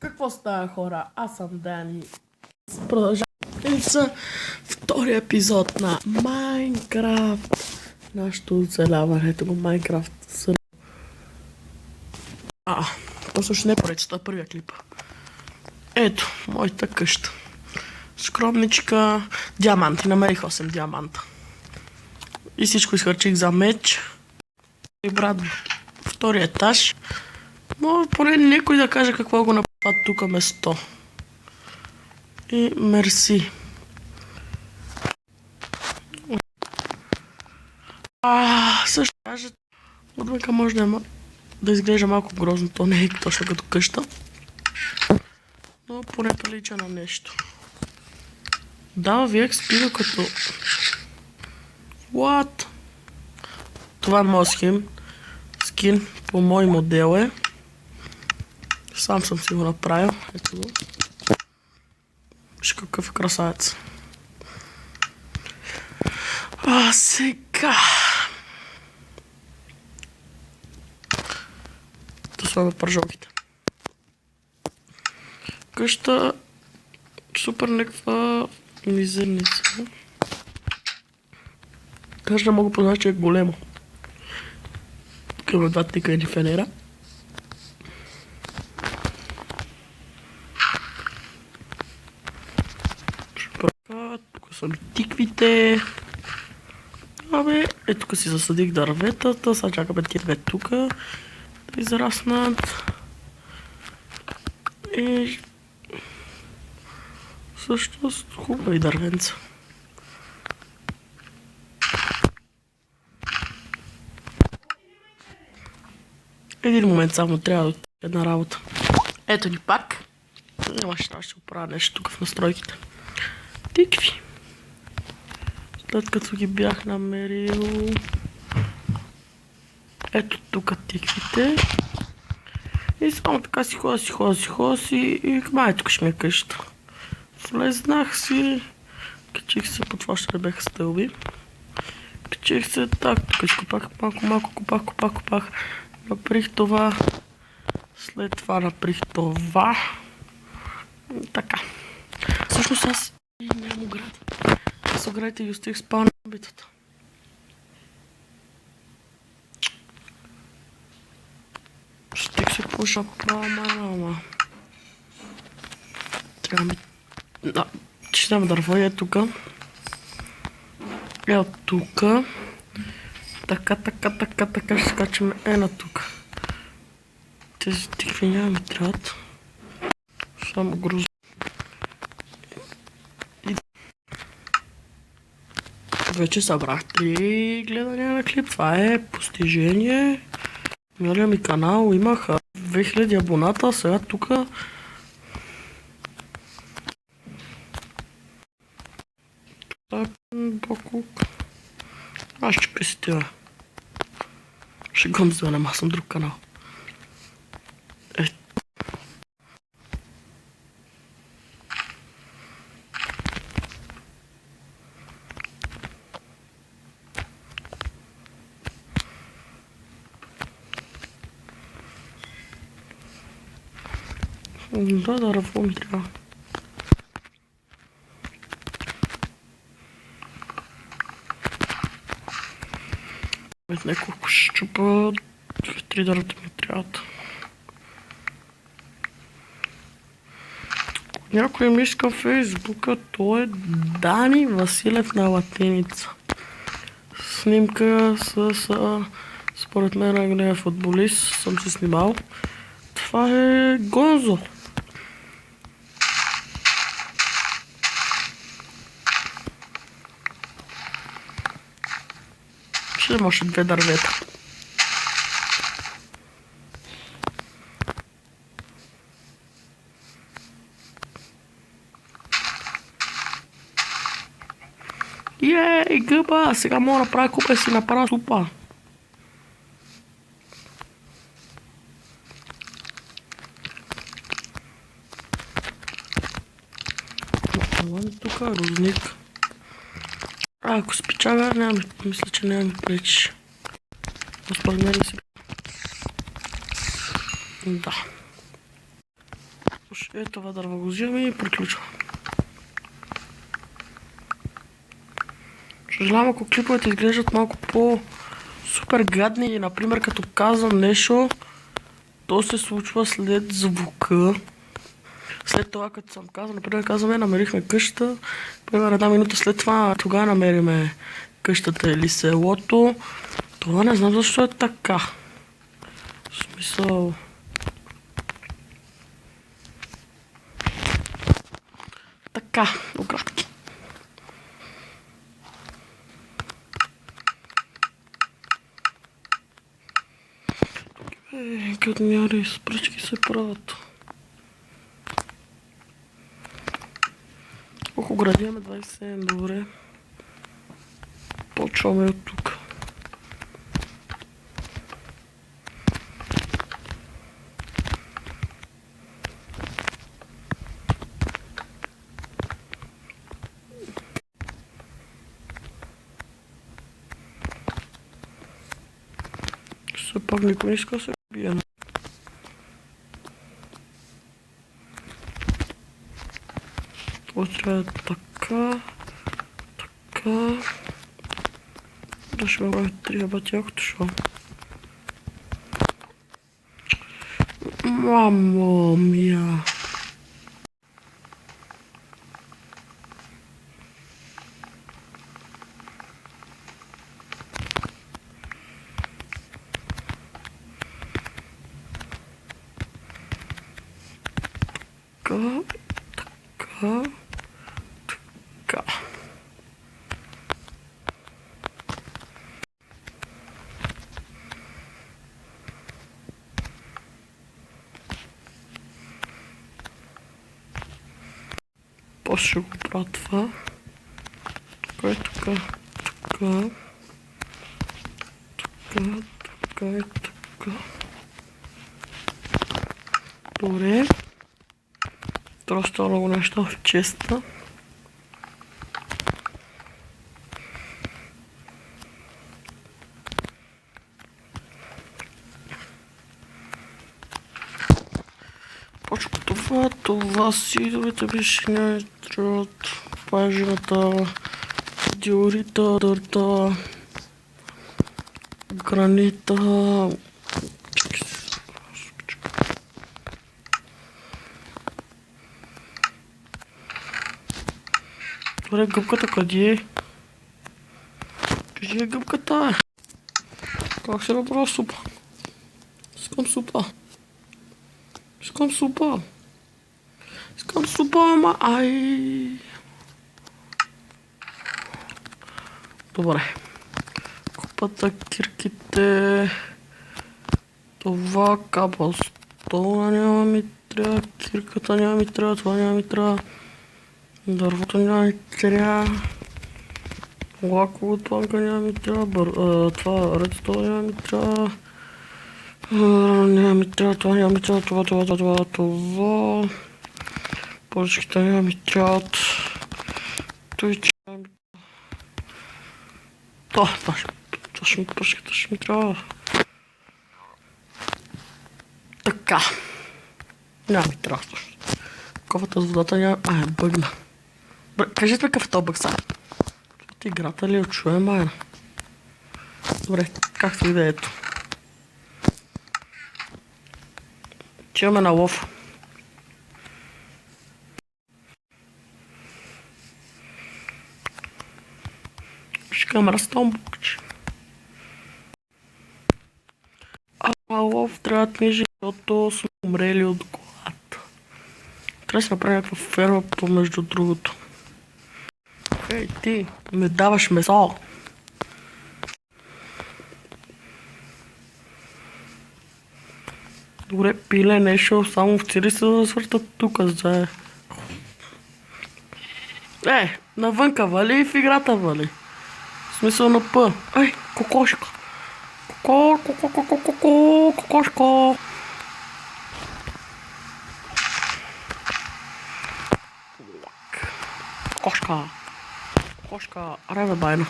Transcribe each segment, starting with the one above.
Какво става, хора? Аз съм Дани. Продължаваме с втория епизод на Майнкрафт. Нашето оцеляване. Ето го Майнкрафт. То също не е поредицата, първия клип. Ето, моята къща. Скромничка. Диаманти. Намерих 8 диаманта. И всичко изхарчих за меч. И брат, втория етаж. Но поне някой да каже какво го направят тук место. И мерси. Също кажа, отвънка може да изглежда малко грозно, то не е точно като къща. Но поне прилича на нещо. Дава ви експида като... What? Това е моят скин по мой модел е. Сам съм си го направил. Ето го. Виж какъв е красавец. Сега. Да слагаме пържолките. Къща супер някаква мизерница. Къща мога познава, че е голема. Към два тика или фенера. Тук са ми тиквите. Ето тук си засадих дърветата. Сега чакаме тия две тук да израснат. И всъщност хубави дървенца. Един момент само трябва да една работа. Ето ни пак. Нямаше ще оправя нещо тук в настройките. Тикви. След като ги бях намерил. Ето тук тиквите. И само така си хода и май тук ще ми е къща. Влезнах си. Качих се, по това ще бяха стълби. Качих се так, тук изкопах малко, копах. Направих това. След това направих това. Така. Всъщност аз нямам ограда. Аз оградите ги оставих спал на битата. Стих се пуша мама. Трябва ми... Ще дам дърво и е тука. Е от тука. Така ще скачаме на тук. Тези тикви няма ми трябват. Само грузо. Вече събрах 3 гледания на клип. Това е постижение. Миналия ми канал имаха 2000 абоната, сега тука... Бокук. Аз ще песетя. Ще гъм звънем, аз съм друг канал. Да, дърво ми трябва. Няколко ще чупа, 3 дървата ми трябват. Някой ми иска в Фейсбука, той е Дани Василев на латиница. Снимка с, според мен, най-големия футболист, съм се снимал. Това е Гонзо. Ще има още 2 дървета. Ей, гъба! Сега мога да направя купа и си направя супа. Тук е розник. Ако спичава, мисля, че няма ми пречиш. Според мен си... Да. Е, това дърво го взимаме и приключва. Съжалявам, ако клиповете изглеждат малко по-супер гадни и, например, като казвам нещо, то се случва след звука. След това, като съм казал, например, казваме, намерихме къщата, например, една минута след това, тогава намериме къщата или селото. Това не знам защо е така. В смисъл... Така, оградки. Гадняри, спръчки се правят. Колко гради имаме? 27, добре. Почваме от тук. Все пак никой не иска да се бие. Това трябва така. Така. Да ще ме прави 3 бати, якото шо. Мамо мия. Така. Така. Така. После ще го правя това. Така и така. Така. Така. Така и така. Добре. Доста много неща в честа. Почва това сидовете беше от пажината, диорита, дърта, гранита. Добре, гъбката къде е? Къде е гъбката? Как се направя супа? Искам супа. Искам супа. Искам супа, ама ай. Добре. Купата, кирките. Това кабелстоуна няма ми трябва. Кирката няма ми трябва. Това няма ми трябва. Дървото няма ми трябва. Лаково тланка няма ми трябва. Това редстоун няма ми трябва. Няма ми трябва. Това няма ми трябва. Това. Поръчките няма ми трябват. Той че няма ми трябва. Точно поръчката ще ми трябва. Така. Няма ми трябва също. Кофата с водата няма... бъгна. Кажете ми какъв е този бъг сега. От играта ли отчуем, майна? Добре, както и да е ето. Чиваме на лов. Ще мръстам букче. Лов трябва да книжи, защото сме умрели от глад. Трябва да си направим някаква ферма помежду другото. Ей, ти ме даваш месо. Добре, пиле нещо, само овцери се да свъртат тук, за. Навънка вали и в играта вали. В смисъл на П. Ей, кокошка. Кокошка. Кокошка. Аре бе байна.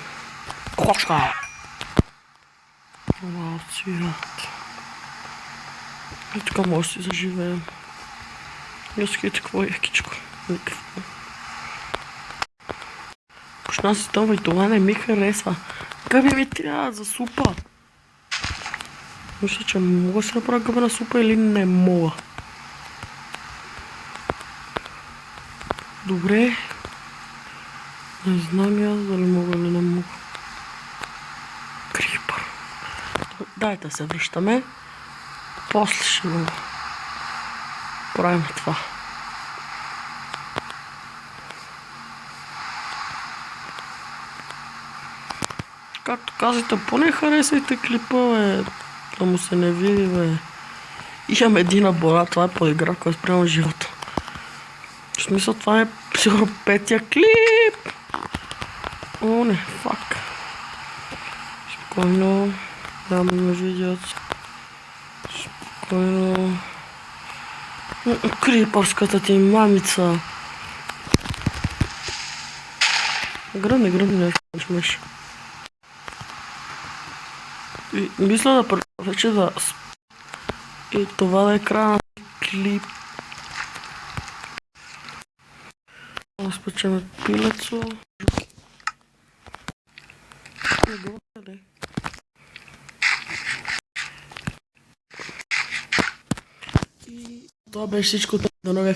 Кокошка. Малци. И така може да си заживеем. Нюскайте какво е якичко. Никакво. Почна си това и това не ми харесва. Гъби ми трябва за супа. Мисля, че мога да си направя гъбена супа или не мога. Добре. Не знам и аз дали мога или не мога. Крипър. Дайте се връщаме. После ще го правим това. Както казвате, поне харесайте клипа, бе. Да му се не види, бе. Имам един абонат, това е подигравка, аз приемам живота. В смисъл, това е сигурно петия клип. О, не, фак. Спокойно. Да ме видят. Спокойно. Крипърската ти мамица. Гръмни, не смеш. И мисля да вече да... И това да е края на клип. Да спечеме пилецо. И това беше всичко. До новия